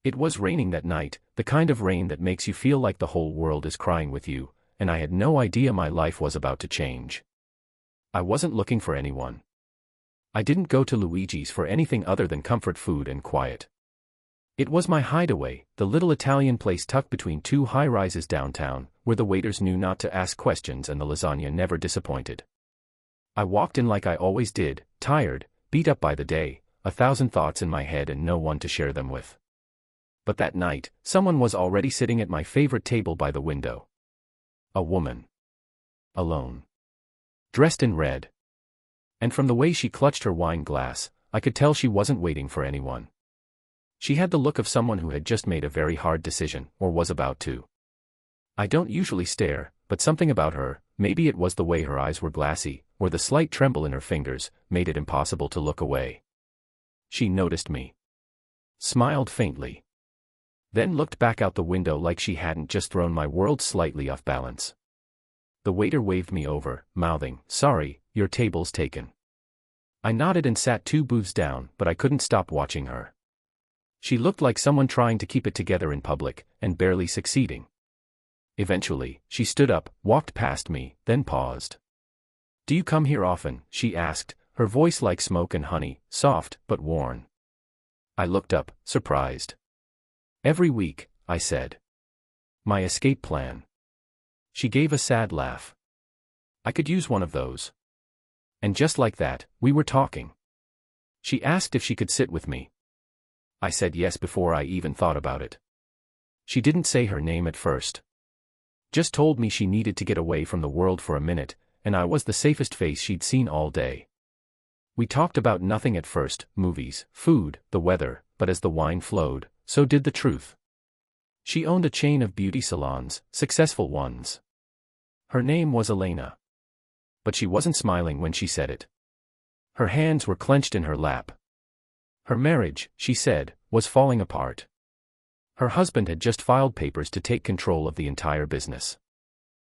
It was raining that night, the kind of rain that makes you feel like the whole world is crying with you, and I had no idea my life was about to change. I wasn't looking for anyone. I didn't go to Luigi's for anything other than comfort food and quiet. It was my hideaway, the little Italian place tucked between two high-rises downtown, where the waiters knew not to ask questions and the lasagna never disappointed. I walked in like I always did, tired, beat up by the day, 1,000 thoughts in my head and no one to share them with. But that night, someone was already sitting at my favorite table by the window. A woman. Alone. Dressed in red. And from the way she clutched her wine glass, I could tell she wasn't waiting for anyone. She had the look of someone who had just made a very hard decision, or was about to. I don't usually stare, but something about her, maybe it was the way her eyes were glassy, or the slight tremble in her fingers, made it impossible to look away. She noticed me. Smiled faintly. Then looked back out the window like she hadn't just thrown my world slightly off balance. The waiter waved me over, mouthing, "Sorry, your table's taken." I nodded and sat 2 booths down, but I couldn't stop watching her. She looked like someone trying to keep it together in public, and barely succeeding. Eventually, she stood up, walked past me, then paused. "Do you come here often?" she asked, her voice like smoke and honey, soft but worn. I looked up, surprised. "Every week," I said. "My escape plan." She gave a sad laugh. "I could use one of those." And just like that, we were talking. She asked if she could sit with me. I said yes before I even thought about it. She didn't say her name at first. Just told me she needed to get away from the world for a minute, and I was the safest face she'd seen all day. We talked about nothing at first, movies, food, the weather, but as the wine flowed, so did the truth. She owned a chain of beauty salons, successful ones. Her name was Elena. But she wasn't smiling when she said it. Her hands were clenched in her lap. Her marriage, she said, was falling apart. Her husband had just filed papers to take control of the entire business.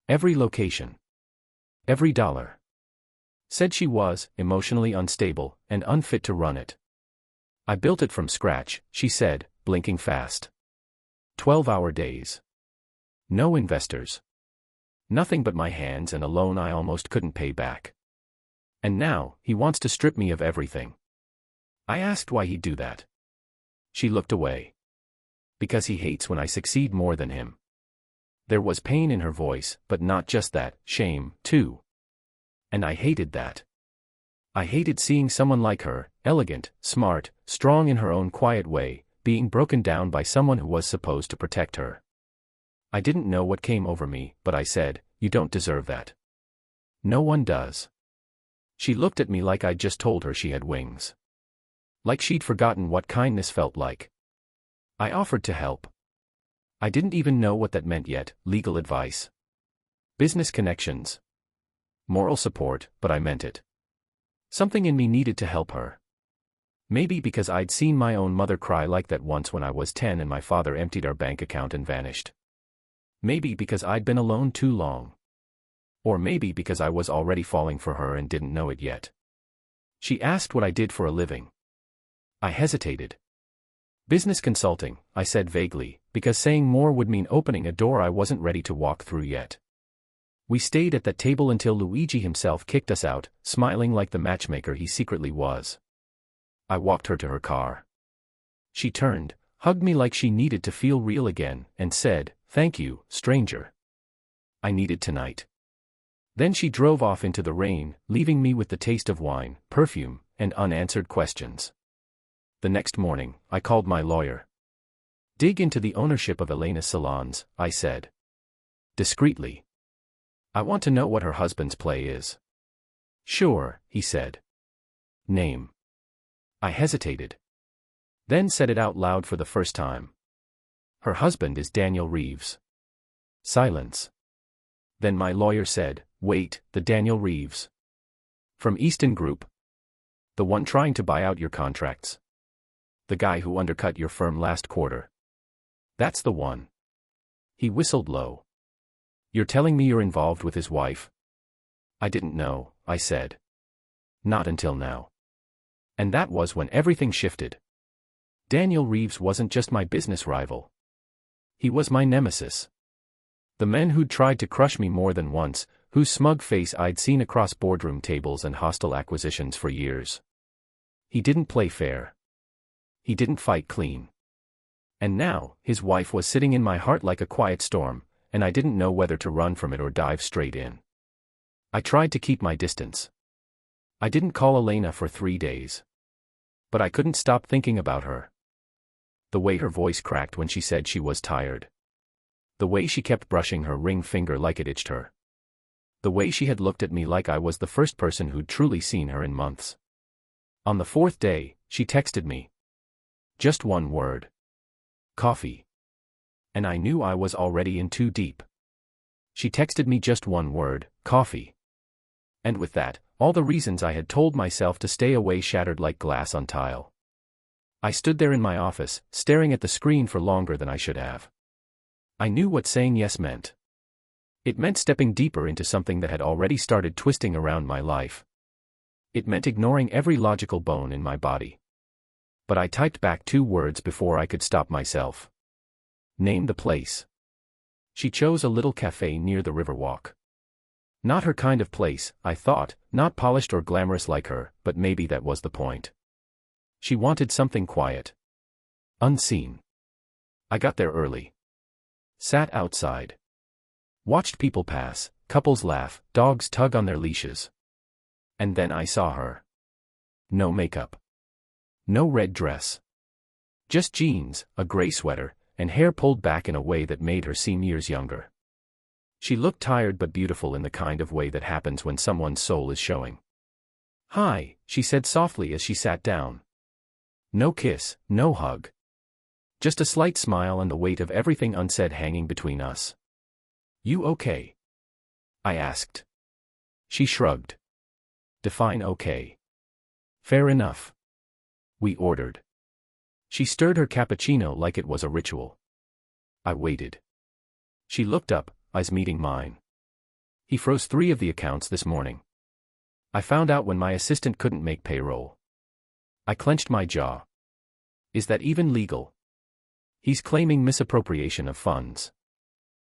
Every location. Every dollar. Said she was emotionally unstable and unfit to run it. "I built it from scratch," she said, blinking fast. 12-hour days. No investors. Nothing but my hands and a loan I almost couldn't pay back. And now, he wants to strip me of everything. I asked why he'd do that. She looked away. Because he hates when I succeed more than him. There was pain in her voice, but not just that, shame, too. And I hated that. I hated seeing someone like her, elegant, smart, strong in her own quiet way, being broken down by someone who was supposed to protect her. I didn't know what came over me, but I said, "You don't deserve that." "No one does." She looked at me like I'd just told her she had wings. Like she'd forgotten what kindness felt like. I offered to help. I didn't even know what that meant yet, legal advice. Business connections. Moral support, but I meant it. Something in me needed to help her. Maybe because I'd seen my own mother cry like that once when I was 10 and my father emptied our bank account and vanished. Maybe because I'd been alone too long. Or maybe because I was already falling for her and didn't know it yet. She asked what I did for a living. I hesitated. "Business consulting," I said vaguely, because saying more would mean opening a door I wasn't ready to walk through yet. We stayed at that table until Luigi himself kicked us out, smiling like the matchmaker he secretly was. I walked her to her car. She turned, hugged me like she needed to feel real again, and said, "Thank you, stranger. I needed tonight." Then she drove off into the rain, leaving me with the taste of wine, perfume, and unanswered questions. The next morning, I called my lawyer. "Dig into the ownership of Elena's salons," I said. Discreetly. "I want to know what her husband's play is." "Sure," he said. "Name." I hesitated. Then said it out loud for the first time. "Her husband is Daniel Reeves." Silence. Then my lawyer said, "Wait, the Daniel Reeves. From Easton Group? The one trying to buy out your contracts? The guy who undercut your firm last quarter? That's the one." He whistled low. "You're telling me you're involved with his wife?" "I didn't know," I said. "Not until now." And that was when everything shifted. Daniel Reeves wasn't just my business rival. He was my nemesis. The man who'd tried to crush me more than once, whose smug face I'd seen across boardroom tables and hostile acquisitions for years. He didn't play fair. He didn't fight clean. And now, his wife was sitting in my heart like a quiet storm, and I didn't know whether to run from it or dive straight in. I tried to keep my distance. I didn't call Elena for 3 days. But I couldn't stop thinking about her. The way her voice cracked when she said she was tired. The way she kept brushing her ring finger like it itched her. The way she had looked at me like I was the first person who'd truly seen her in months. On the 4th day, she texted me. Just one word. Coffee. And I knew I was already in too deep. She texted me just one word, coffee. And with that, all the reasons I had told myself to stay away shattered like glass on tile. I stood there in my office, staring at the screen for longer than I should have. I knew what saying yes meant. It meant stepping deeper into something that had already started twisting around my life. It meant ignoring every logical bone in my body. But I typed back 2 words before I could stop myself. Name the place. She chose a little cafe near the Riverwalk. Not her kind of place, I thought, not polished or glamorous like her, but maybe that was the point. She wanted something quiet. Unseen. I got there early. Sat outside. Watched people pass, couples laugh, dogs tug on their leashes. And then I saw her. No makeup. No red dress. Just jeans, a gray sweater, and hair pulled back in a way that made her seem years younger. She looked tired but beautiful in the kind of way that happens when someone's soul is showing. Hi, she said softly as she sat down. No kiss, no hug. Just a slight smile and the weight of everything unsaid hanging between us. You okay? I asked. She shrugged. Define okay. Fair enough. We ordered. She stirred her cappuccino like it was a ritual. I waited. She looked up, eyes meeting mine. He froze 3 of the accounts this morning. I found out when my assistant couldn't make payroll. I clenched my jaw. Is that even legal? He's claiming misappropriation of funds.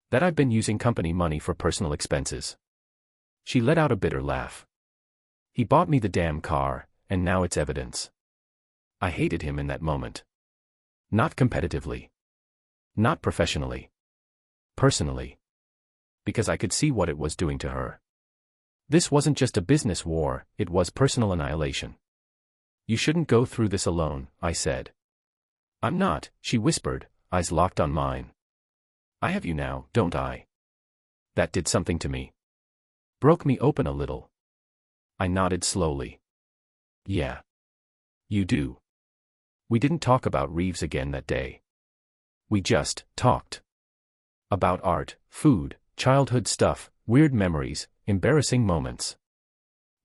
That I've been using company money for personal expenses. She let out a bitter laugh. He bought me the damn car, and now it's evidence. I hated him in that moment. Not competitively. Not professionally. Personally. Because I could see what it was doing to her. This wasn't just a business war, it was personal annihilation. You shouldn't go through this alone, I said. I'm not, she whispered, eyes locked on mine. I have you now, don't I? That did something to me. Broke me open a little. I nodded slowly. Yeah. You do. We didn't talk about Reeves again that day. We just talked. About art, food, childhood stuff, weird memories, embarrassing moments.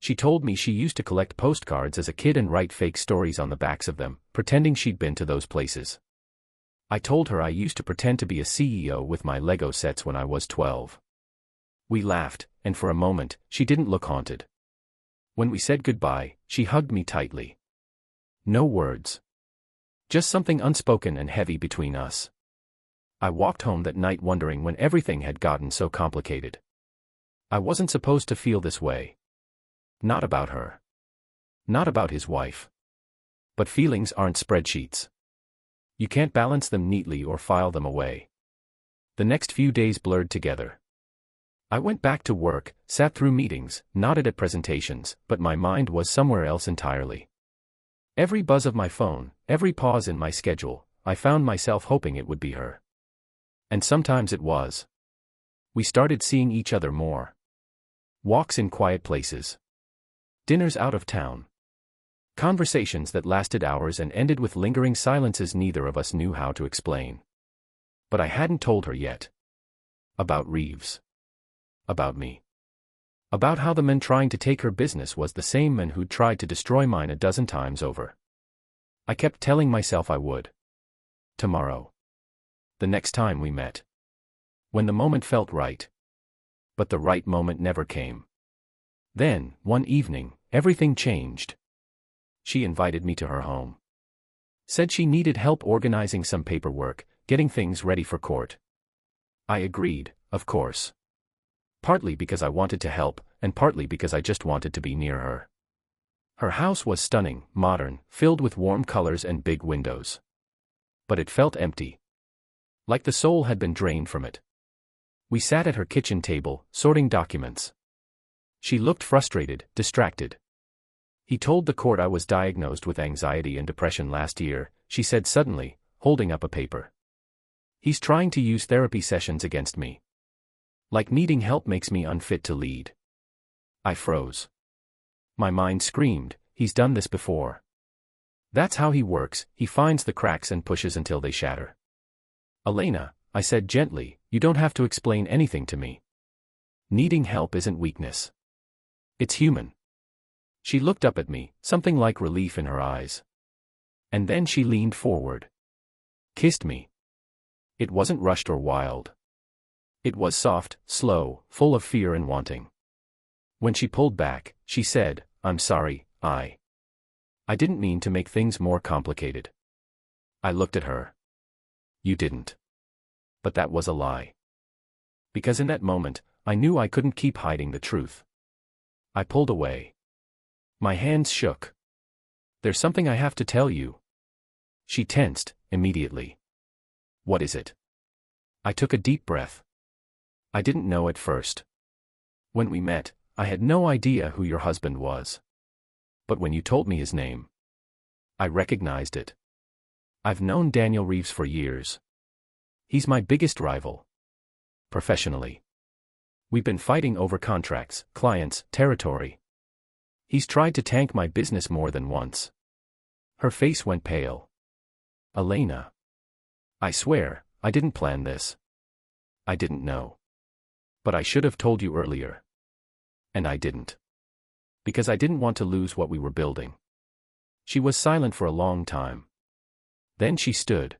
She told me she used to collect postcards as a kid and write fake stories on the backs of them, pretending she'd been to those places. I told her I used to pretend to be a CEO with my Lego sets when I was 12. We laughed, and for a moment, she didn't look haunted. When we said goodbye, she hugged me tightly. No words. Just something unspoken and heavy between us. I walked home that night wondering when everything had gotten so complicated. I wasn't supposed to feel this way. Not about her. Not about his wife. But feelings aren't spreadsheets. You can't balance them neatly or file them away. The next few days blurred together. I went back to work, sat through meetings, nodded at presentations, but my mind was somewhere else entirely. Every buzz of my phone, every pause in my schedule, I found myself hoping it would be her. And sometimes it was. We started seeing each other more. Walks in quiet places. Dinners out of town. Conversations that lasted hours and ended with lingering silences neither of us knew how to explain. But I hadn't told her yet. About Reeves. About me. About how the man trying to take her business was the same man who'd tried to destroy mine a dozen times over. I kept telling myself I would. Tomorrow. The next time we met. When the moment felt right. But the right moment never came. Then, one evening, everything changed. She invited me to her home. Said she needed help organizing some paperwork, getting things ready for court. I agreed, of course. Partly because I wanted to help, and partly because I just wanted to be near her. Her house was stunning, modern, filled with warm colors and big windows. But it felt empty. Like the soul had been drained from it. We sat at her kitchen table, sorting documents. She looked frustrated, distracted. He told the court I was diagnosed with anxiety and depression last year, she said suddenly, holding up a paper. He's trying to use therapy sessions against me. Like needing help makes me unfit to lead. I froze. My mind screamed, he's done this before. That's how he works, he finds the cracks and pushes until they shatter. Elena, I said gently, you don't have to explain anything to me. Needing help isn't weakness. It's human. She looked up at me, something like relief in her eyes. And then she leaned forward. Kissed me. It wasn't rushed or wild. It was soft, slow, full of fear and wanting. When she pulled back, she said, I'm sorry, I didn't mean to make things more complicated. I looked at her. You didn't. But that was a lie. Because in that moment, I knew I couldn't keep hiding the truth. I pulled away. My hands shook. There's something I have to tell you. She tensed, immediately. What is it? I took a deep breath. I didn't know at first. When we met, I had no idea who your husband was. But when you told me his name, I recognized it. I've known Daniel Reeves for years. He's my biggest rival. Professionally. We've been fighting over contracts, clients, territory. He's tried to tank my business more than once. Her face went pale. Elena. I swear, I didn't plan this. I didn't know. But I should have told you earlier. And I didn't. Because I didn't want to lose what we were building. She was silent for a long time. Then she stood.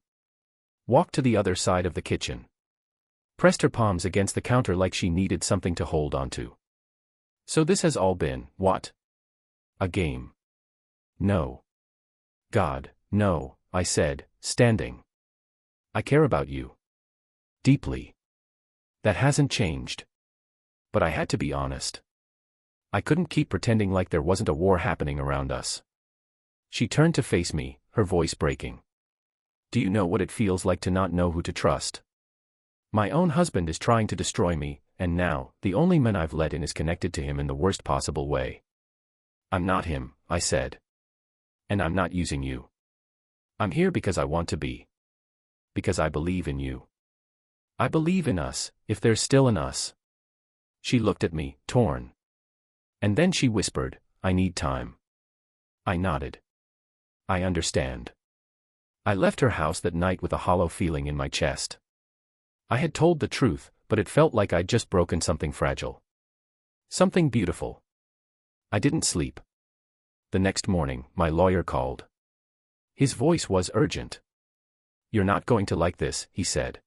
Walked to the other side of the kitchen. Pressed her palms against the counter like she needed something to hold onto. So this has all been, what? A game. No. God, no, I said, standing. I care about you. Deeply. That hasn't changed. But I had to be honest. I couldn't keep pretending like there wasn't a war happening around us. She turned to face me, her voice breaking. Do you know what it feels like to not know who to trust? My own husband is trying to destroy me, and now, the only man I've let in is connected to him in the worst possible way. I'm not him, I said. And I'm not using you. I'm here because I want to be. Because I believe in you. I believe in us, if there's still an us. She looked at me, torn. And then she whispered, I need time. I nodded. I understand. I left her house that night with a hollow feeling in my chest. I had told the truth, but it felt like I'd just broken something fragile. Something beautiful. I didn't sleep. The next morning, my lawyer called. His voice was urgent. You're not going to like this, he said.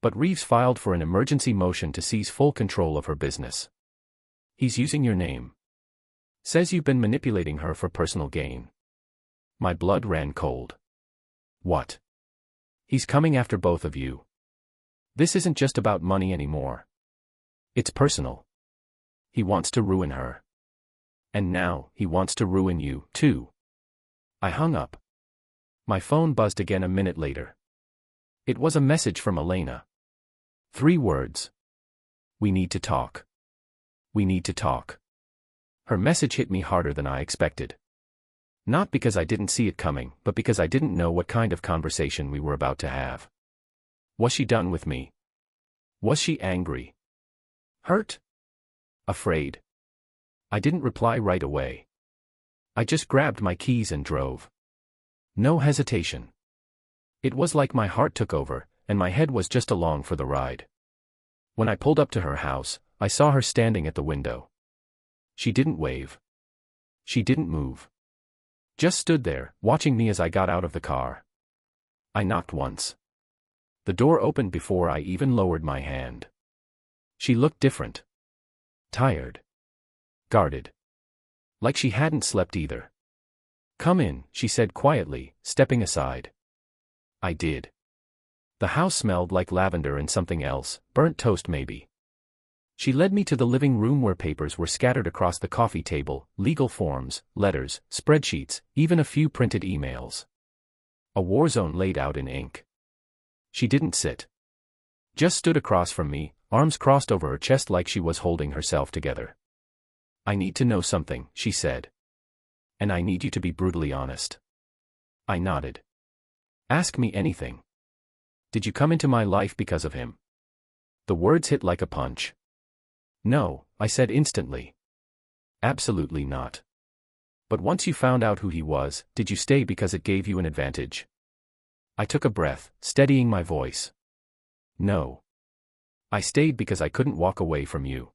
But Reeves filed for an emergency motion to seize full control of her business. He's using your name. Says you've been manipulating her for personal gain. My blood ran cold. What? He's coming after both of you. This isn't just about money anymore. It's personal. He wants to ruin her. And now, he wants to ruin you, too. I hung up. My phone buzzed again a minute later. It was a message from Elena. 3 words. We need to talk. We need to talk. Her message hit me harder than I expected. Not because I didn't see it coming, but because I didn't know what kind of conversation we were about to have. Was she done with me? Was she angry? Hurt? Afraid? I didn't reply right away. I just grabbed my keys and drove. No hesitation. It was like my heart took over, and my head was just along for the ride. When I pulled up to her house, I saw her standing at the window. She didn't wave. She didn't move. Just stood there, watching me as I got out of the car. I knocked once. The door opened before I even lowered my hand. She looked different. Tired. Guarded. Like she hadn't slept either. Come in, she said quietly, stepping aside. I did. The house smelled like lavender and something else, burnt toast maybe. She led me to the living room where papers were scattered across the coffee table, legal forms, letters, spreadsheets, even a few printed emails. A war zone laid out in ink. She didn't sit. Just stood across from me, arms crossed over her chest like she was holding herself together. I need to know something, she said. And I need you to be brutally honest. I nodded. Ask me anything. Did you come into my life because of him? The words hit like a punch. No, I said instantly. Absolutely not. But once you found out who he was, did you stay because it gave you an advantage? I took a breath, steadying my voice. No. I stayed because I couldn't walk away from you.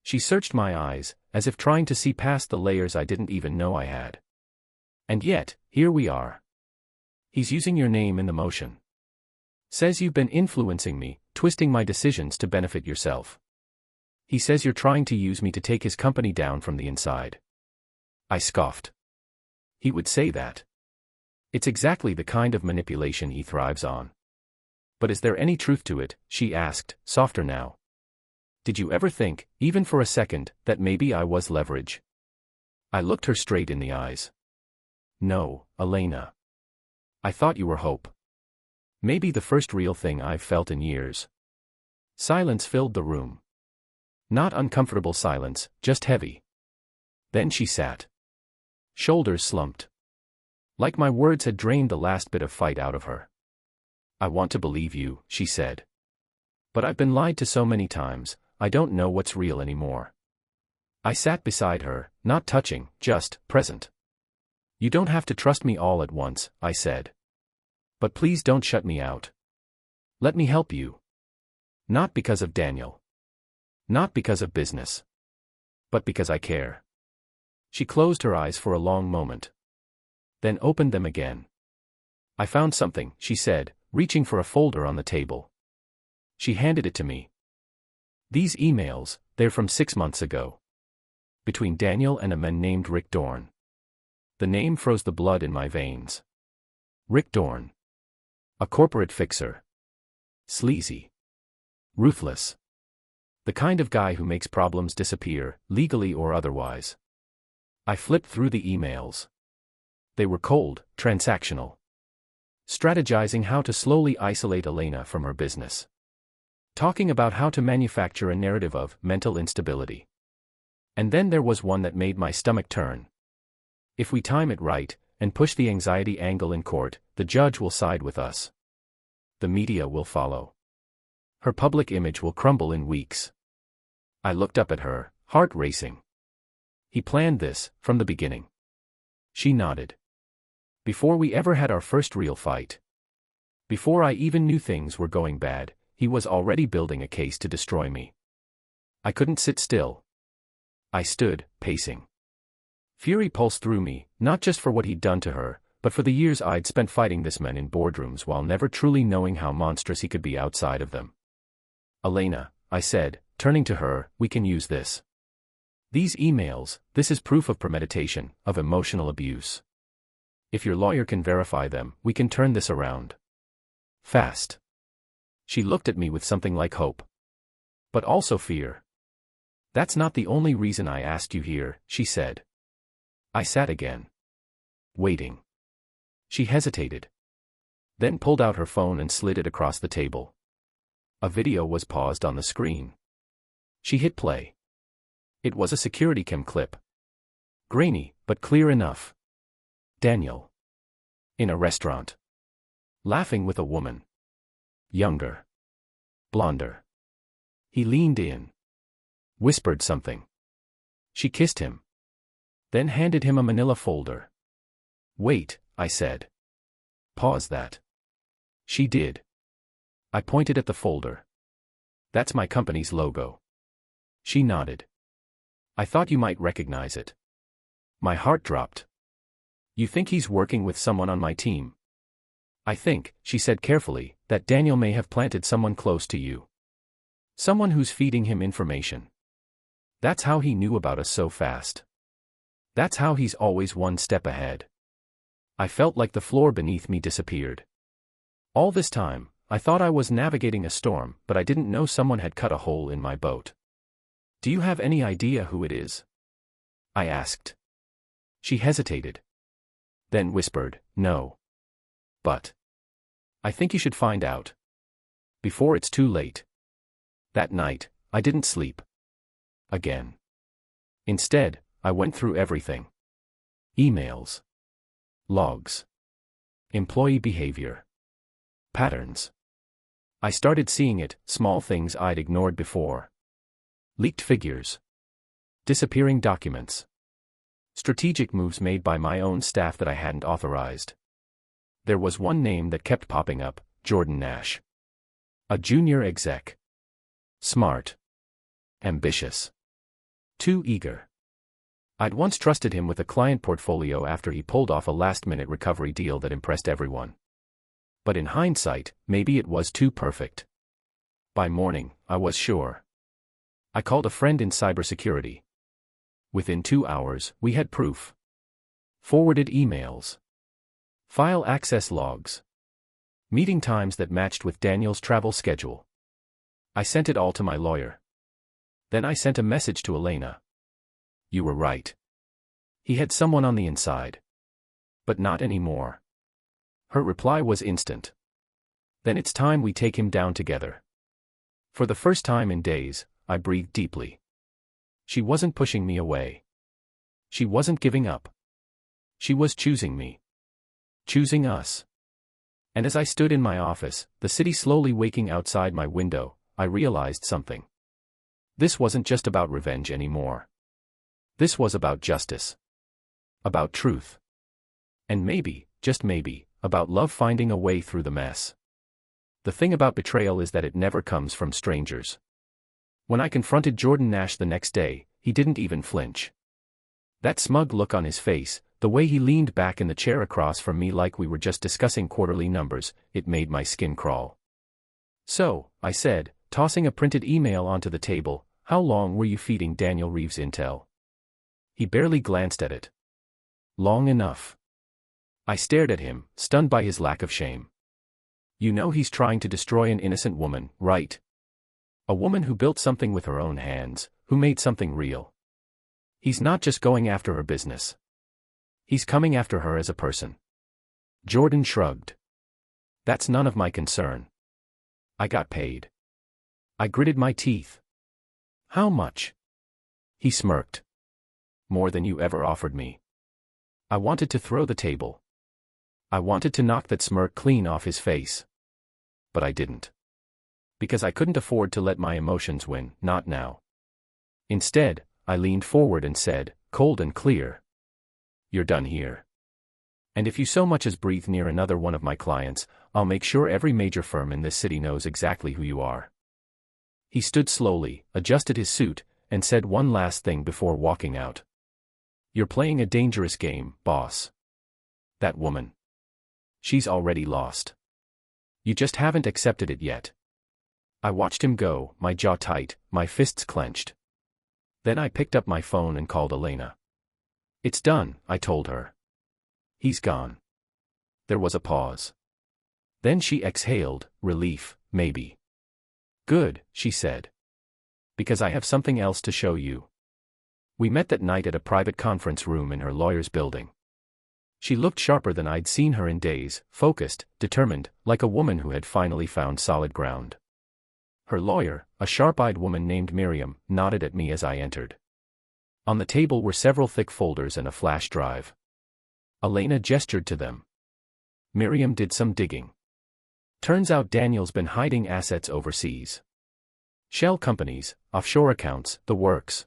She searched my eyes, as if trying to see past the layers I didn't even know I had. And yet, here we are. He's using your name in the motion. Says you've been influencing me, twisting my decisions to benefit yourself. He says you're trying to use me to take his company down from the inside. I scoffed. He would say that. It's exactly the kind of manipulation he thrives on. But is there any truth to it? She asked, softer now. Did you ever think, even for a second, that maybe I was leverage? I looked her straight in the eyes. No, Elena. I thought you were hope. Maybe the first real thing I've felt in years. Silence filled the room. Not uncomfortable silence, just heavy. Then she sat. Shoulders slumped. Like my words had drained the last bit of fight out of her. I want to believe you, she said. But I've been lied to so many times, I don't know what's real anymore. I sat beside her, not touching, just present. You don't have to trust me all at once, I said. But please don't shut me out. Let me help you. Not because of Daniel. Not because of business. But because I care. She closed her eyes for a long moment. Then opened them again. I found something, she said, reaching for a folder on the table. She handed it to me. These emails, they're from 6 months ago. Between Daniel and a man named Rick Dorn. The name froze the blood in my veins. Rick Dorn. A corporate fixer. Sleazy. Ruthless. The kind of guy who makes problems disappear, legally or otherwise. I flipped through the emails. They were cold, transactional. Strategizing how to slowly isolate Elena from her business. Talking about how to manufacture a narrative of mental instability. And then there was one that made my stomach turn. If we time it right, and push the anxiety angle in court, the judge will side with us. The media will follow. Her public image will crumble in weeks. I looked up at her, heart racing. He planned this, from the beginning. She nodded. Before we ever had our first real fight. Before I even knew things were going bad, he was already building a case to destroy me. I couldn't sit still. I stood, pacing. Fury pulsed through me, not just for what he'd done to her, but for the years I'd spent fighting this man in boardrooms while never truly knowing how monstrous he could be outside of them. Elena, I said, turning to her, we can use this. These emails, this is proof of premeditation, of emotional abuse. If your lawyer can verify them, we can turn this around. Fast. She looked at me with something like hope. But also fear. That's not the only reason I asked you here, she said. I sat again. Waiting. She hesitated. Then pulled out her phone and slid it across the table. A video was paused on the screen. She hit play. It was a security cam clip. Grainy, but clear enough. Daniel. In a restaurant. Laughing with a woman. Younger. Blonder. He leaned in. Whispered something. She kissed him. Then handed him a manila folder. Wait, I said. Pause that. She did. I pointed at the folder. That's my company's logo. She nodded. I thought you might recognize it. My heart dropped. You think he's working with someone on my team? I think, she said carefully, that Daniel may have planted someone close to you. Someone who's feeding him information. That's how he knew about us so fast. That's how he's always one step ahead. I felt like the floor beneath me disappeared. All this time, I thought I was navigating a storm, but I didn't know someone had cut a hole in my boat. Do you have any idea who it is? I asked. She hesitated. Then whispered, no. But I think you should find out. Before it's too late. That night, I didn't sleep. Again. Instead, I went through everything. Emails. Logs. Employee behavior. Patterns. I started seeing it, small things I'd ignored before. Leaked figures. Disappearing documents. Strategic moves made by my own staff that I hadn't authorized. There was one name that kept popping up, Jordan Nash. A junior exec. Smart. Ambitious. Too eager. I'd once trusted him with a client portfolio after he pulled off a last-minute recovery deal that impressed everyone. But in hindsight, maybe it was too perfect. By morning, I was sure. I called a friend in cybersecurity. Within 2 hours, we had proof. Forwarded emails. File access logs. Meeting times that matched with Daniel's travel schedule. I sent it all to my lawyer. Then I sent a message to Elena. You were right. He had someone on the inside. But not anymore. Her reply was instant. Then it's time we take him down together. For the first time in days, I breathed deeply. She wasn't pushing me away. She wasn't giving up. She was choosing me. Choosing us. And as I stood in my office, the city slowly waking outside my window, I realized something. This wasn't just about revenge anymore. This was about justice. About truth. And maybe, just maybe, about love finding a way through the mess. The thing about betrayal is that it never comes from strangers. When I confronted Jordan Nash the next day, he didn't even flinch. That smug look on his face, the way he leaned back in the chair across from me like we were just discussing quarterly numbers, it made my skin crawl. So, I said, tossing a printed email onto the table, how long were you feeding Daniel Reeves intel? He barely glanced at it. Long enough. I stared at him, stunned by his lack of shame. You know he's trying to destroy an innocent woman, right? A woman who built something with her own hands, who made something real. He's not just going after her business. He's coming after her as a person. Jordan shrugged. That's none of my concern. I got paid. I gritted my teeth. How much? He smirked. More than you ever offered me. I wanted to throw the table. I wanted to knock that smirk clean off his face. But I didn't. Because I couldn't afford to let my emotions win, not now. Instead, I leaned forward and said, cold and clear. You're done here. And if you so much as breathe near another one of my clients, I'll make sure every major firm in this city knows exactly who you are. He stood slowly, adjusted his suit, and said one last thing before walking out. You're playing a dangerous game, boss. That woman. She's already lost. You just haven't accepted it yet. I watched him go, my jaw tight, my fists clenched. Then I picked up my phone and called Elena. It's done, I told her. He's gone. There was a pause. Then she exhaled, relief, maybe. Good, she said. Because I have something else to show you. We met that night at a private conference room in her lawyer's building. She looked sharper than I'd seen her in days, focused, determined, like a woman who had finally found solid ground. Her lawyer, a sharp-eyed woman named Miriam, nodded at me as I entered. On the table were several thick folders and a flash drive. Elena gestured to them. Miriam did some digging. Turns out Daniel's been hiding assets overseas. Shell companies, offshore accounts, the works.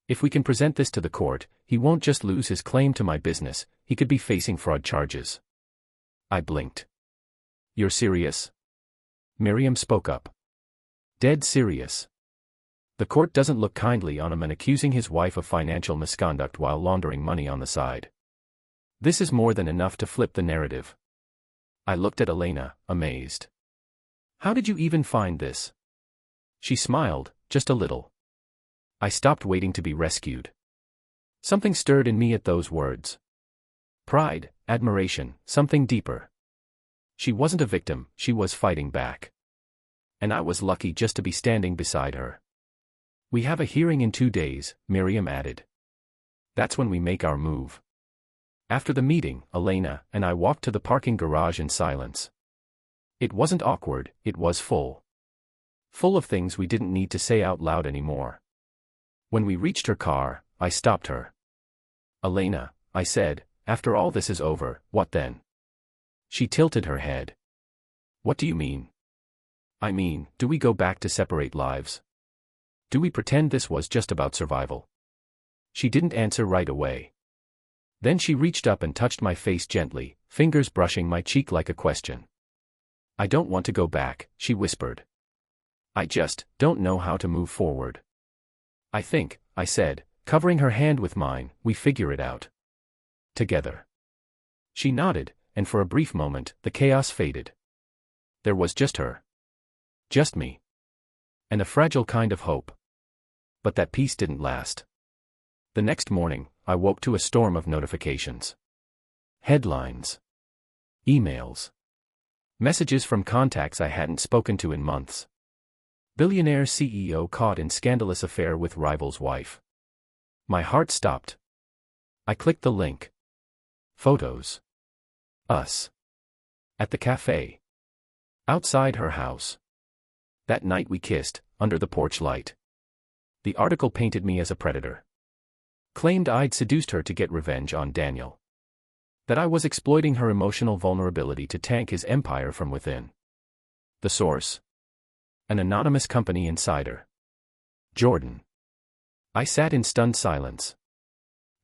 If we can present this to the court, he won't just lose his claim to my business, he could be facing fraud charges. I blinked. You're serious? Miriam spoke up. Dead serious. The court doesn't look kindly on a man accusing his wife of financial misconduct while laundering money on the side. This is more than enough to flip the narrative. I looked at Elena, amazed. How did you even find this? She smiled, just a little. I stopped waiting to be rescued. Something stirred in me at those words. Pride, admiration, something deeper. She wasn't a victim, she was fighting back. And I was lucky just to be standing beside her. We have a hearing in 2 days, Miriam added. That's when we make our move. After the meeting, Elena and I walked to the parking garage in silence. It wasn't awkward, it was full. Full of things we didn't need to say out loud anymore. When we reached her car, I stopped her. Elena, I said, after all this is over, what then? She tilted her head. What do you mean? I mean, do we go back to separate lives? Do we pretend this was just about survival? She didn't answer right away. Then she reached up and touched my face gently, fingers brushing my cheek like a question. I don't want to go back, she whispered. I just don't know how to move forward. I think, I said, covering her hand with mine, we figure it out. Together. She nodded, and for a brief moment, the chaos faded. There was just her. Just me. And a fragile kind of hope. But that peace didn't last. The next morning, I woke to a storm of notifications. Headlines. Emails. Messages from contacts I hadn't spoken to in months. Billionaire CEO caught in scandalous affair with rival's wife. My heart stopped. I clicked the link. Photos. Us. At the cafe. Outside her house. That night we kissed, under the porch light. The article painted me as a predator. Claimed I'd seduced her to get revenge on Daniel. That I was exploiting her emotional vulnerability to tank his empire from within. The source. An anonymous company insider. Jordan. I sat in stunned silence.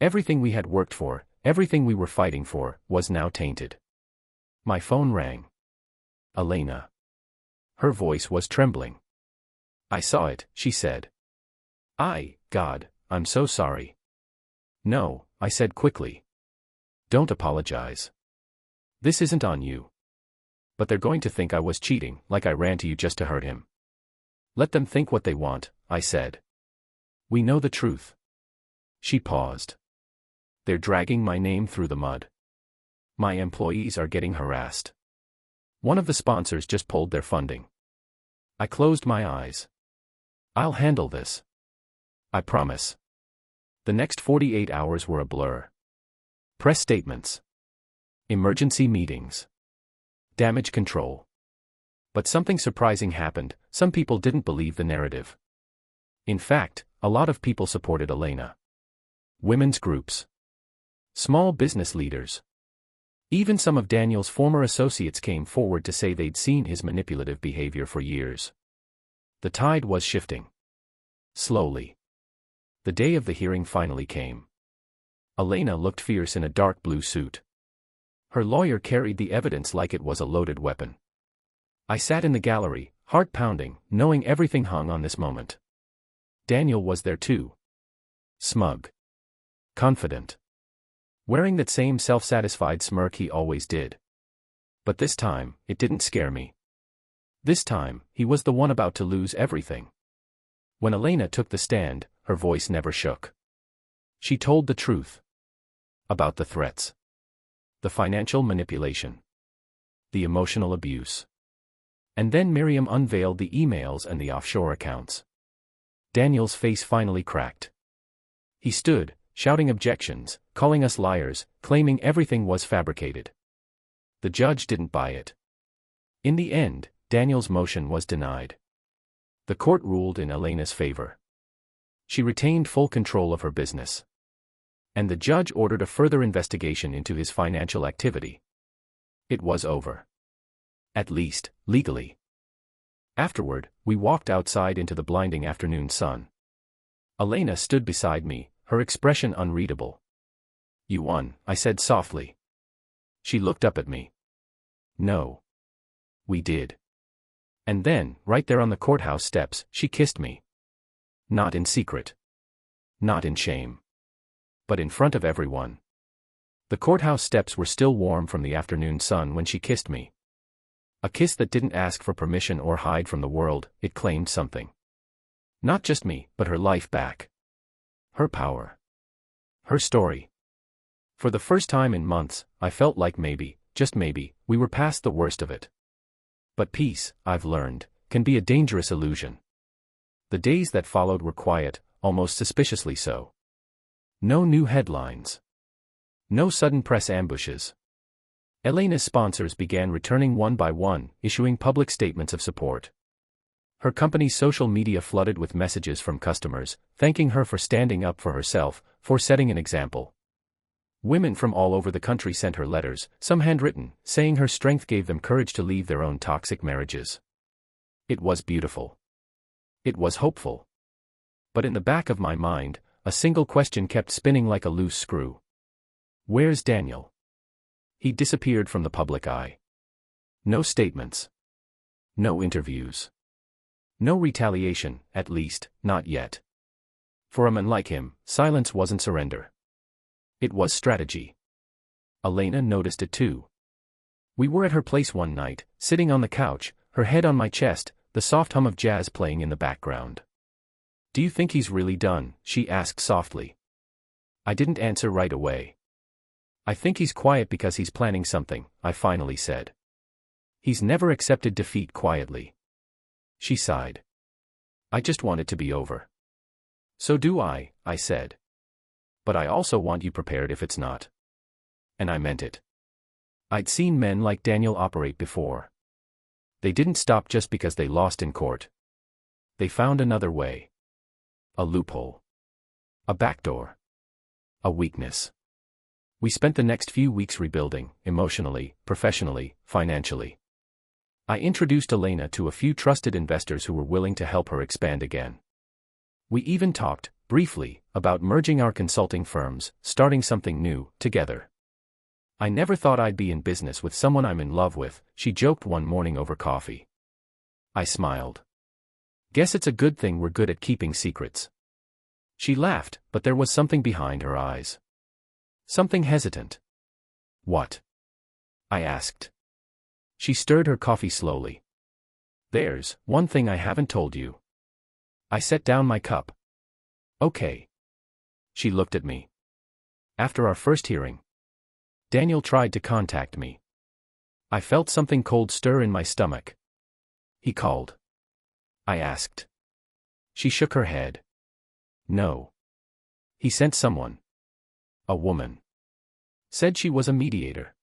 Everything we had worked for, everything we were fighting for, was now tainted. My phone rang. Elena. Her voice was trembling. I saw it, she said. God, I'm so sorry. No, I said quickly. Don't apologize. This isn't on you. But they're going to think I was cheating, like I ran to you just to hurt him. Let them think what they want, I said. We know the truth. She paused. They're dragging my name through the mud. My employees are getting harassed. One of the sponsors just pulled their funding. I closed my eyes. I'll handle this. I promise. The next 48 hours were a blur. Press statements. Emergency meetings. Damage control. But something surprising happened. Some people didn't believe the narrative. In fact, a lot of people supported Elena. Women's groups. Small business leaders. Even some of Daniel's former associates came forward to say they'd seen his manipulative behavior for years. The tide was shifting. Slowly. The day of the hearing finally came. Elena looked fierce in a dark blue suit. Her lawyer carried the evidence like it was a loaded weapon. I sat in the gallery, heart pounding, knowing everything hung on this moment. Daniel was there too. Smug. Confident. Wearing that same self-satisfied smirk he always did. But this time, it didn't scare me. This time, he was the one about to lose everything. When Elena took the stand, her voice never shook. She told the truth. About the threats. The financial manipulation. The emotional abuse. And then Miriam unveiled the emails and the offshore accounts. Daniel's face finally cracked. He stood, shouting objections, calling us liars, claiming everything was fabricated. The judge didn't buy it. In the end, Daniel's motion was denied. The court ruled in Elena's favor. She retained full control of her business. And the judge ordered a further investigation into his financial activity. It was over. At least, legally. Afterward, we walked outside into the blinding afternoon sun. Elena stood beside me, her expression unreadable. You won, I said softly. She looked up at me. No. We did. And then, right there on the courthouse steps, she kissed me. Not in secret. Not in shame. But in front of everyone. The courthouse steps were still warm from the afternoon sun when she kissed me. A kiss that didn't ask for permission or hide from the world, it claimed something. Not just me, but her life back. Her power. Her story. For the first time in months, I felt like maybe, just maybe, we were past the worst of it. But peace, I've learned, can be a dangerous illusion. The days that followed were quiet, almost suspiciously so. No new headlines. No sudden press ambushes. Elena's sponsors began returning one by one, issuing public statements of support. Her company's social media flooded with messages from customers, thanking her for standing up for herself, for setting an example. Women from all over the country sent her letters, some handwritten, saying her strength gave them courage to leave their own toxic marriages. It was beautiful. It was hopeful. But in the back of my mind, a single question kept spinning like a loose screw. Where's Daniel? He disappeared from the public eye. No statements. No interviews. No retaliation, at least, not yet. For a man like him, silence wasn't surrender. It was strategy. Elena noticed it too. We were at her place one night, sitting on the couch, her head on my chest, the soft hum of jazz playing in the background. Do you think he's really done? She asked softly. I didn't answer right away. I think he's quiet because he's planning something, I finally said. He's never accepted defeat quietly. She sighed. I just want it to be over. So do I said. But I also want you prepared if it's not. And I meant it. I'd seen men like Daniel operate before. They didn't stop just because they lost in court. They found another way. A loophole. A backdoor. A weakness. We spent the next few weeks rebuilding, emotionally, professionally, financially. I introduced Elena to a few trusted investors who were willing to help her expand again. We even talked, briefly, about merging our consulting firms, starting something new, together. I never thought I'd be in business with someone I'm in love with, she joked one morning over coffee. I smiled. Guess it's a good thing we're good at keeping secrets. She laughed, but there was something behind her eyes. Something hesitant. What? I asked. She stirred her coffee slowly. There's one thing I haven't told you. I set down my cup. Okay. She looked at me. After our first hearing, Daniel tried to contact me. I felt something cold stir in my stomach. He called. I asked. She shook her head. No. He sent someone. A woman. Said she was a mediator.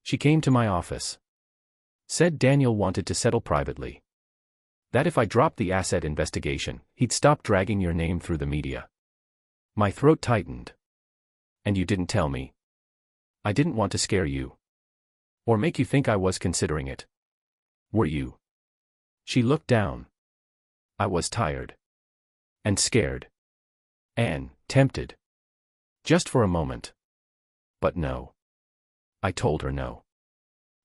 She came to my office. Said Daniel wanted to settle privately. That if I dropped the asset investigation, he'd stop dragging your name through the media. My throat tightened. And you didn't tell me. I didn't want to scare you. Or make you think I was considering it. Were you? She looked down. I was tired. And scared. And tempted. Just for a moment. But no. I told her no.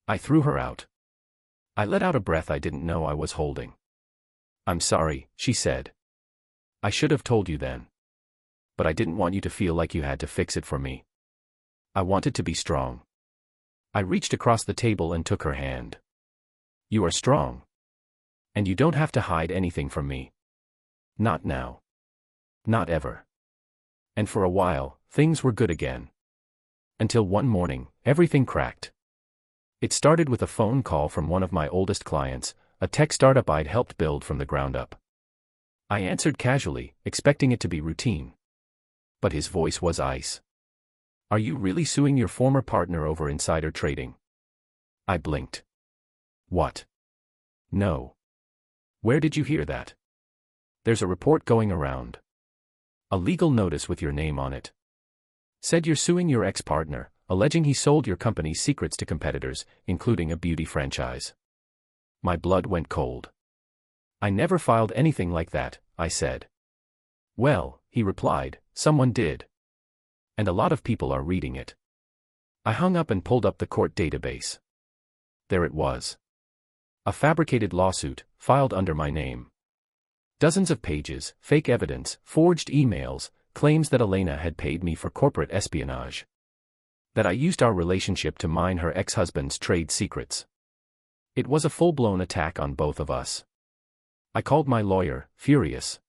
I threw her out. I let out a breath I didn't know I was holding. I'm sorry, she said. I should have told you then. But I didn't want you to feel like you had to fix it for me. I wanted to be strong. I reached across the table and took her hand. You are strong. And you don't have to hide anything from me. Not now. Not ever. And for a while, things were good again. Until one morning, everything cracked. It started with a phone call from one of my oldest clients, a tech startup I'd helped build from the ground up. I answered casually, expecting it to be routine. But his voice was ice. Are you really suing your former partner over insider trading? I blinked. What? No. Where did you hear that? There's a report going around. A legal notice with your name on it. Said you're suing your ex-partner, alleging he sold your company's secrets to competitors, including a beauty franchise. My blood went cold. I never filed anything like that, I said. Well, he replied, someone did. And a lot of people are reading it. I hung up and pulled up the court database. There it was. A fabricated lawsuit, filed under my name. Dozens of pages, fake evidence, forged emails, claims that Elena had paid me for corporate espionage. That I used our relationship to mine her ex-husband's trade secrets. It was a full-blown attack on both of us. I called my lawyer, furious.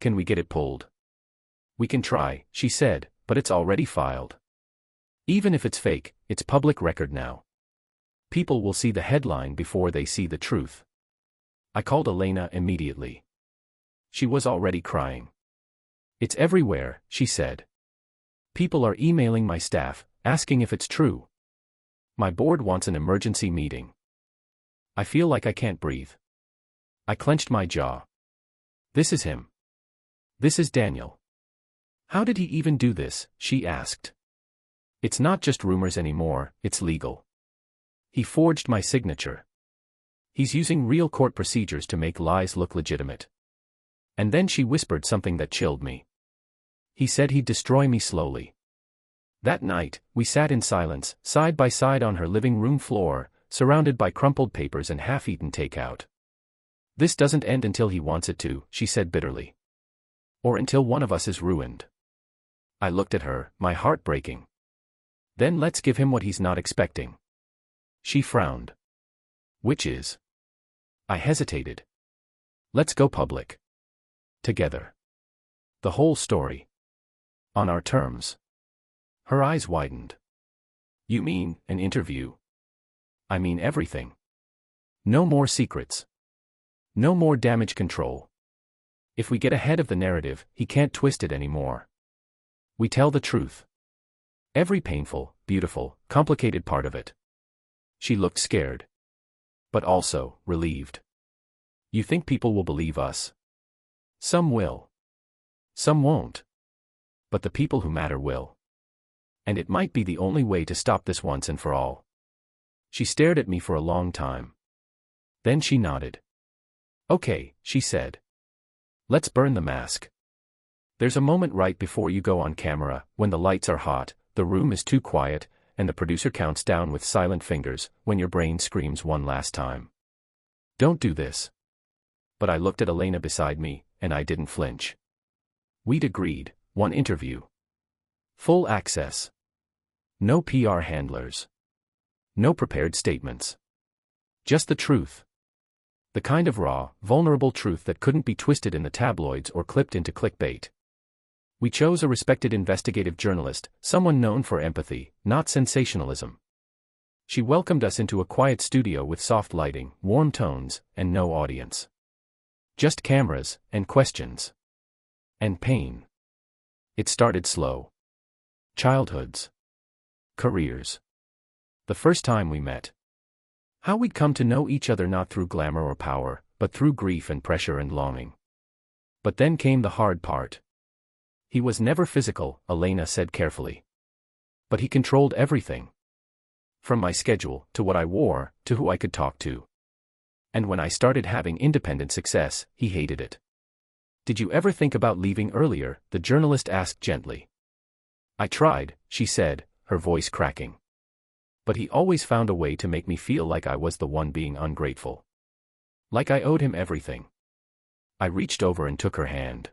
Can we get it pulled? We can try, she said, But it's already filed. Even if it's fake, it's public record now. People will see the headline before they see the truth. I called Elena immediately. She was already crying. It's everywhere, she said. People are emailing my staff, asking if it's true. My board wants an emergency meeting. I feel like I can't breathe. I clenched my jaw. This is him. This is Daniel. How did he even do this? She asked. It's not just rumors anymore, it's legal. He forged my signature. He's using real court procedures to make lies look legitimate. And then she whispered something that chilled me. He said he'd destroy me slowly. That night, we sat in silence, side by side on her living room floor, surrounded by crumpled papers and half-eaten takeout. This doesn't end until he wants it to, she said bitterly. Or until one of us is ruined. I looked at her, my heart breaking. Then let's give him what he's not expecting. She frowned. Which is? I hesitated. Let's go public. Together. The whole story. On our terms. Her eyes widened. You mean, an interview? I mean everything. No more secrets. No more damage control. If we get ahead of the narrative, he can't twist it anymore. We tell the truth. Every painful, beautiful, complicated part of it. She looked scared. But also, relieved. You think people will believe us? Some will. Some won't. But the people who matter will. And it might be the only way to stop this once and for all. She stared at me for a long time. Then she nodded. Okay, she said. Let's burn the mask. There's a moment right before you go on camera, when the lights are hot, the room is too quiet, and the producer counts down with silent fingers, when your brain screams one last time. Don't do this. But I looked at Elena beside me, and I didn't flinch. We'd agreed, one interview. Full access. No PR handlers. No prepared statements. Just the truth. The kind of raw, vulnerable truth that couldn't be twisted in the tabloids or clipped into clickbait. We chose a respected investigative journalist, someone known for empathy, not sensationalism. She welcomed us into a quiet studio with soft lighting, warm tones, and no audience. Just cameras, and questions. And pain. It started slow. Childhoods. Careers. The first time we met. How we'd come to know each other not through glamour or power, but through grief and pressure and longing. But then came the hard part. He was never physical, Elena said carefully. But he controlled everything. From my schedule, to what I wore, to who I could talk to. And when I started having independent success, he hated it. Did you ever think about leaving earlier? The journalist asked gently. I tried, she said, her voice cracking. But he always found a way to make me feel like I was the one being ungrateful. Like I owed him everything. I reached over and took her hand.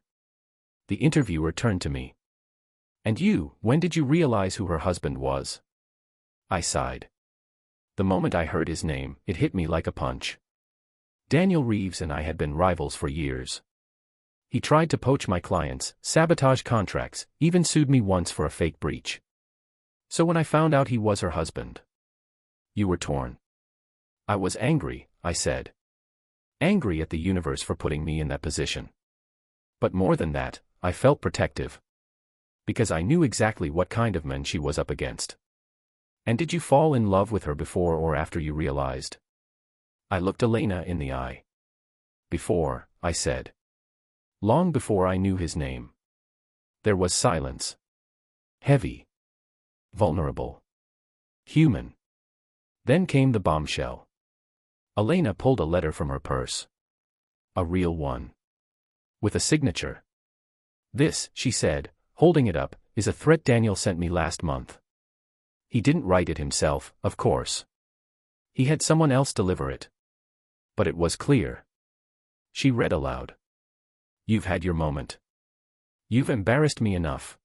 The interviewer turned to me. And you, when did you realize who her husband was? I sighed. The moment I heard his name, it hit me like a punch. Daniel Reeves and I had been rivals for years. He tried to poach my clients, sabotage contracts, even sued me once for a fake breach. So when I found out he was her husband. You were torn. I was angry, I said. Angry at the universe for putting me in that position. But more than that, I felt protective. Because I knew exactly what kind of men she was up against. And did you fall in love with her before or after you realized? I looked Elena in the eye. Before, I said. Long before I knew his name. There was silence. Heavy. Vulnerable. Human. Then came the bombshell. Elena pulled a letter from her purse. A real one. With a signature. This, she said, holding it up, is a threat Daniel sent me last month. He didn't write it himself, of course. He had someone else deliver it. But it was clear. She read aloud. You've had your moment. You've embarrassed me enough.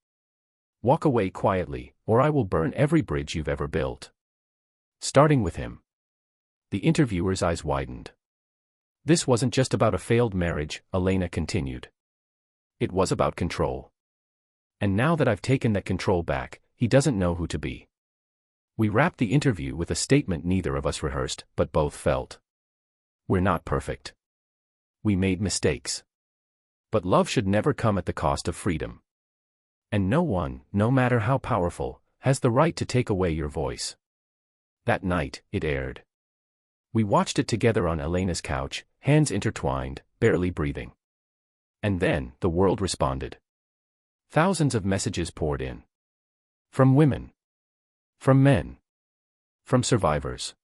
Walk away quietly, or I will burn every bridge you've ever built. Starting with him. The interviewer's eyes widened. This wasn't just about a failed marriage, Elena continued. It was about control. And now that I've taken that control back, he doesn't know who to be. We wrapped the interview with a statement neither of us rehearsed, but both felt. We're not perfect. We made mistakes. But love should never come at the cost of freedom. And no one, no matter how powerful, has the right to take away your voice. That night, it aired. We watched it together on Elena's couch, hands intertwined, barely breathing. And then, the world responded. Thousands of messages poured in. From women. From men. From survivors.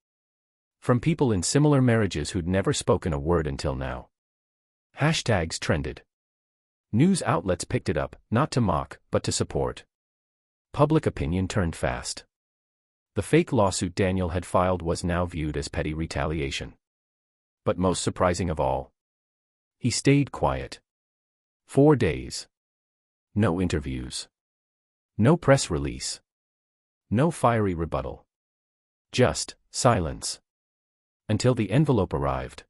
From people in similar marriages who'd never spoken a word until now. Hashtags trended. News outlets picked it up, not to mock, but to support. Public opinion turned fast. The fake lawsuit Daniel had filed was now viewed as petty retaliation. But most surprising of all, he stayed quiet. 4 days. No interviews. No press release. No fiery rebuttal. Just silence. Until the envelope arrived.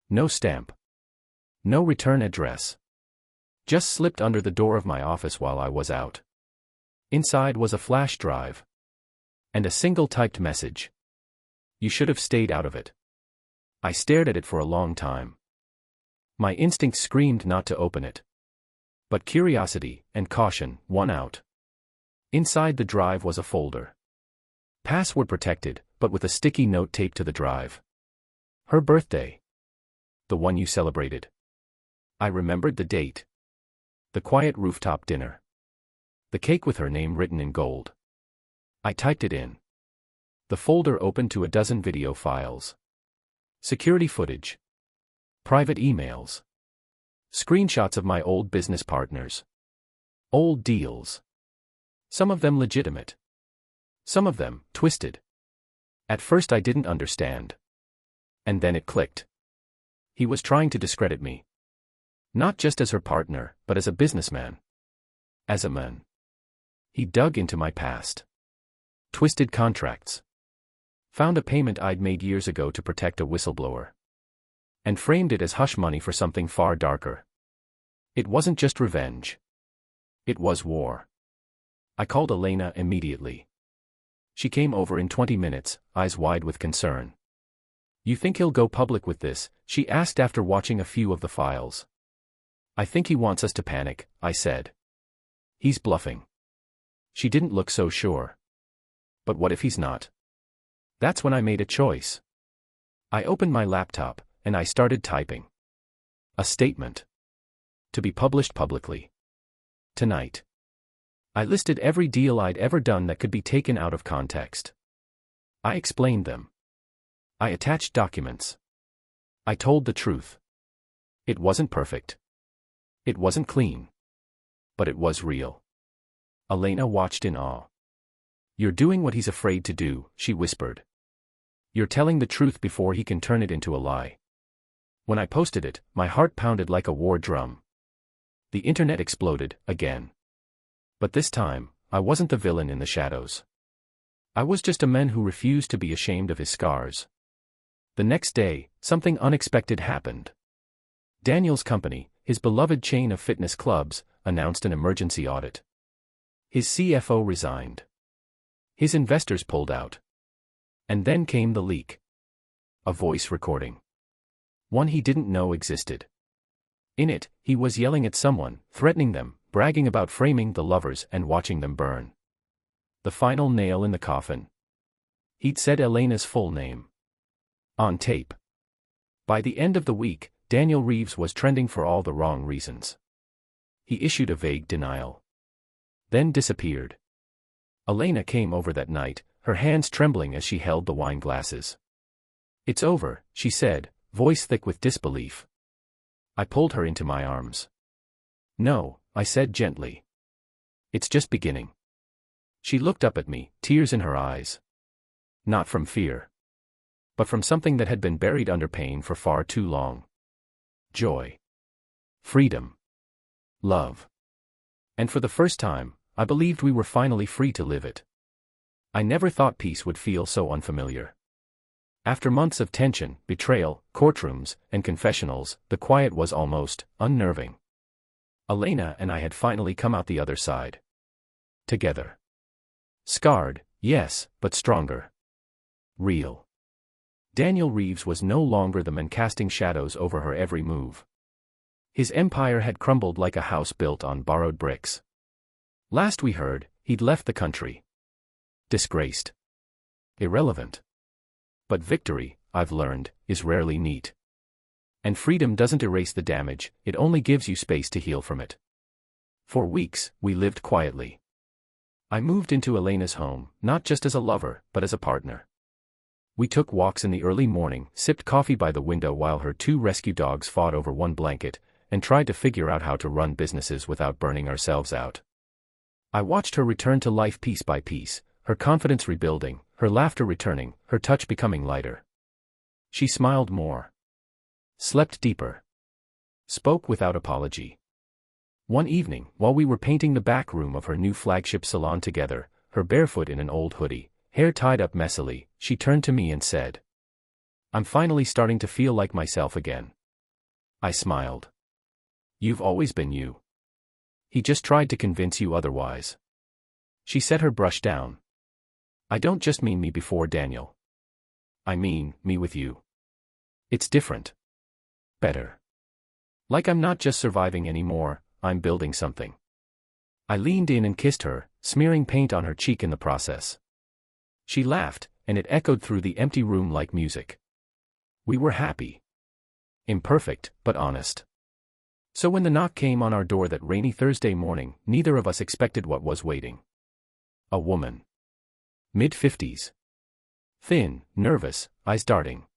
No stamp. No return address. Just slipped under the door of my office while I was out. Inside was a flash drive. And a single typed message. You should have stayed out of it. I stared at it for a long time. My instinct screamed not to open it. But curiosity and caution won out. Inside the drive was a folder. Password protected, but with a sticky note taped to the drive. Her birthday. The one you celebrated. I remembered the date. The quiet rooftop dinner. The cake with her name written in gold. I typed it in. The folder opened to a dozen video files. Security footage. Private emails. Screenshots of my old business partners. Old deals. Some of them legitimate. Some of them twisted. At first I didn't understand. And then it clicked. He was trying to discredit me. Not just as her partner, but as a businessman. As a man. He dug into my past. Twisted contracts. Found a payment I'd made years ago to protect a whistleblower. And framed it as hush money for something far darker. It wasn't just revenge. It was war. I called Elena immediately. She came over in 20 minutes, eyes wide with concern. You think he'll go public with this? She asked after watching a few of the files. I think he wants us to panic, I said. He's bluffing. She didn't look so sure. But what if he's not? That's when I made a choice. I opened my laptop, and I started typing. A statement. To be published publicly. Tonight. I listed every deal I'd ever done that could be taken out of context. I explained them. I attached documents. I told the truth. It wasn't perfect. It wasn't clean. But it was real. Elena watched in awe. You're doing what he's afraid to do, she whispered. You're telling the truth before he can turn it into a lie. When I posted it, my heart pounded like a war drum. The internet exploded, again. But this time, I wasn't the villain in the shadows. I was just a man who refused to be ashamed of his scars. The next day, something unexpected happened. Daniel's company, his beloved chain of fitness clubs, announced an emergency audit. His CFO resigned. His investors pulled out. And then came the leak. A voice recording. One he didn't know existed. In it, he was yelling at someone, threatening them, bragging about framing the lovers and watching them burn. The final nail in the coffin. He'd said Elena's full name. On tape. By the end of the week, Daniel Reeves was trending for all the wrong reasons. He issued a vague denial. Then disappeared. Elena came over that night, her hands trembling as she held the wine glasses. It's over, she said, voice thick with disbelief. I pulled her into my arms. No, I said gently. It's just beginning. She looked up at me, tears in her eyes. Not from fear. But from something that had been buried under pain for far too long. Joy. Freedom. Love. And for the first time, I believed we were finally free to live it. I never thought peace would feel so unfamiliar. After months of tension, betrayal, courtrooms, and confessionals, the quiet was almost unnerving. Elena and I had finally come out the other side. Together. Scarred, yes, but stronger. Real. Daniel Reeves was no longer the man casting shadows over her every move. His empire had crumbled like a house built on borrowed bricks. Last we heard, he'd left the country. Disgraced. Irrelevant. But victory, I've learned, is rarely neat. And freedom doesn't erase the damage, it only gives you space to heal from it. For weeks, we lived quietly. I moved into Elena's home, not just as a lover, but as a partner. We took walks in the early morning, sipped coffee by the window while her 2 rescue dogs fought over one blanket, and tried to figure out how to run businesses without burning ourselves out. I watched her return to life piece by piece, her confidence rebuilding, her laughter returning, her touch becoming lighter. She smiled more. Slept deeper. Spoke without apology. One evening, while we were painting the back room of her new flagship salon together, her barefoot in an old hoodie, hair tied up messily, she turned to me and said, "I'm finally starting to feel like myself again." I smiled. "You've always been you. He just tried to convince you otherwise." She set her brush down. "I don't just mean me before Daniel. I mean, me with you. It's different. Better. Like I'm not just surviving anymore, I'm building something." I leaned in and kissed her, smearing paint on her cheek in the process. She laughed, and it echoed through the empty room like music. We were happy. Imperfect, but honest. So when the knock came on our door that rainy Thursday morning, neither of us expected what was waiting. A woman. Mid-50s. Thin, nervous, eyes darting.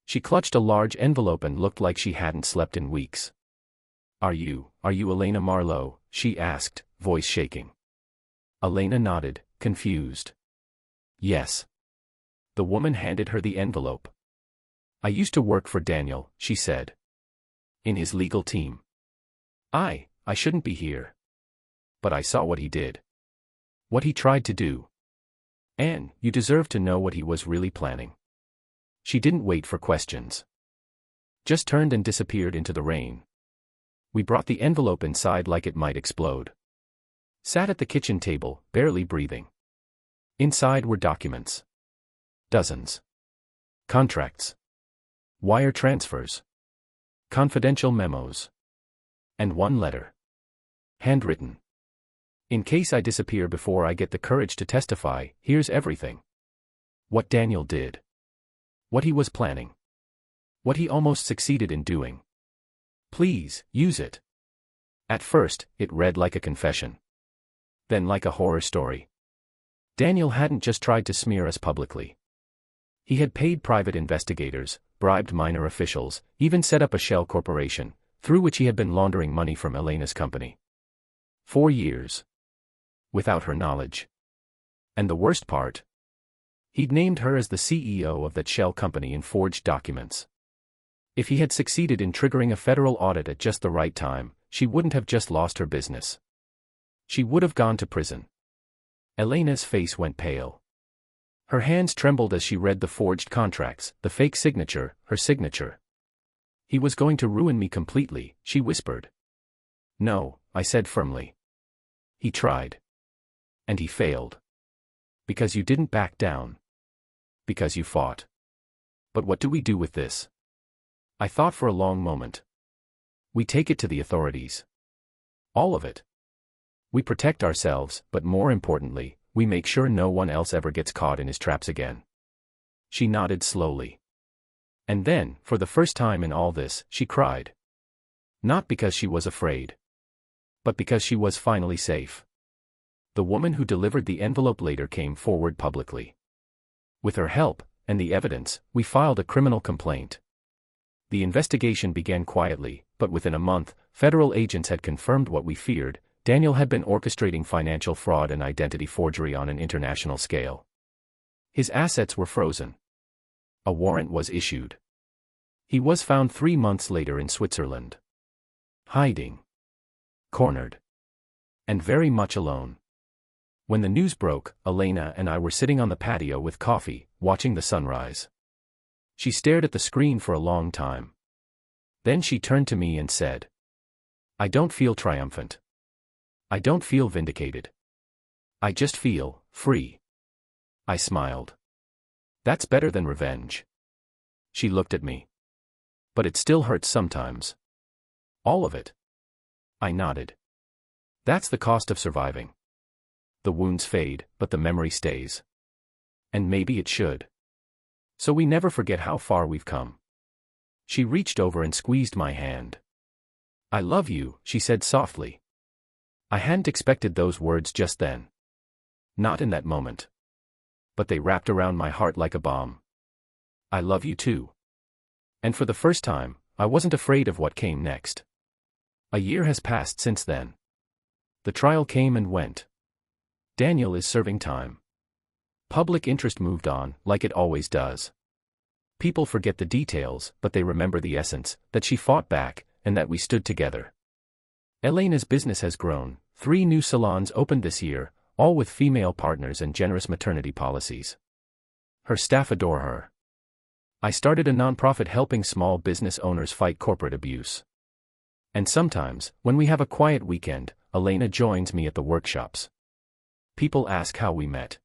She clutched a large envelope and looked like she hadn't slept in weeks. Are you Elena Marlowe?" she asked, voice shaking. Elena nodded, confused. "Yes." The woman handed her the envelope. "I used to work for Daniel," she said. "In his legal team. I shouldn't be here. But I saw what he did. What he tried to do. And you deserve to know what he was really planning." She didn't wait for questions. Just turned and disappeared into the rain. We brought the envelope inside like it might explode. Sat at the kitchen table, barely breathing. Inside were documents. Dozens. Contracts. Wire transfers. Confidential memos. And one letter. Handwritten. "In case I disappear before I get the courage to testify, here's everything. What Daniel did. What he was planning. What he almost succeeded in doing. Please, use it." At first, it read like a confession. Then like a horror story. Daniel hadn't just tried to smear us publicly. He had paid private investigators, bribed minor officials, even set up a shell corporation, through which he had been laundering money from Elena's company. 4 years. Without her knowledge. And the worst part? He'd named her as the CEO of that shell company in forged documents. If he had succeeded in triggering a federal audit at just the right time, she wouldn't have just lost her business. She would have gone to prison. Elena's face went pale. Her hands trembled as she read the forged contracts, the fake signature, her signature. "He was going to ruin me completely," she whispered. "No," I said firmly. "He tried. And he failed. Because you didn't back down. Because you fought. But what do we do with this?" I thought for a long moment. "We take it to the authorities. All of it. We protect ourselves, but more importantly, we make sure no one else ever gets caught in his traps again." She nodded slowly. And then, for the first time in all this, she cried. Not because she was afraid. But because she was finally safe. The woman who delivered the envelope later came forward publicly. With her help, and the evidence, we filed a criminal complaint. The investigation began quietly, but within a month, federal agents had confirmed what we feared: Daniel had been orchestrating financial fraud and identity forgery on an international scale. His assets were frozen. A warrant was issued. He was found 3 months later in Switzerland. Hiding. Cornered. And very much alone. When the news broke, Elena and I were sitting on the patio with coffee, watching the sunrise. She stared at the screen for a long time. Then she turned to me and said, I don't feel triumphant. I don't feel vindicated. I just feel free. I smiled. That's better than revenge. She looked at me. But it still hurts sometimes. All of it. I nodded. That's the cost of surviving. The wounds fade, but the memory stays. And maybe it should. So we never forget how far we've come. She reached over and squeezed my hand. I love you, she said softly. I hadn't expected those words just then. Not in that moment. But they wrapped around my heart like a bomb. I love you too. And for the first time, I wasn't afraid of what came next. A year has passed since then. The trial came and went. Daniel is serving time. Public interest moved on, like it always does. People forget the details, but they remember the essence, that she fought back, and that we stood together. Elena's business has grown. 3 new salons opened this year, all with female partners and generous maternity policies. Her staff adore her. I started a nonprofit helping small business owners fight corporate abuse. And sometimes, when we have a quiet weekend, Elena joins me at the workshops. People ask how we met.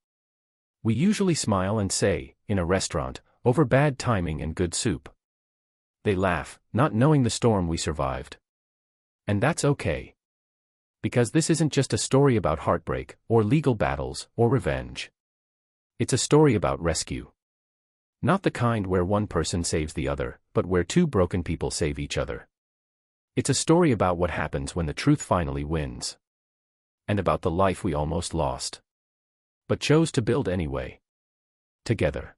We usually smile and say, in a restaurant, over bad timing and good soup. They laugh, not knowing the storm we survived. And that's okay. Because this isn't just a story about heartbreak, or legal battles, or revenge. It's a story about rescue. Not the kind where one person saves the other, but where 2 broken people save each other. It's a story about what happens when the truth finally wins. And about the life we almost lost. But chose to build anyway. Together.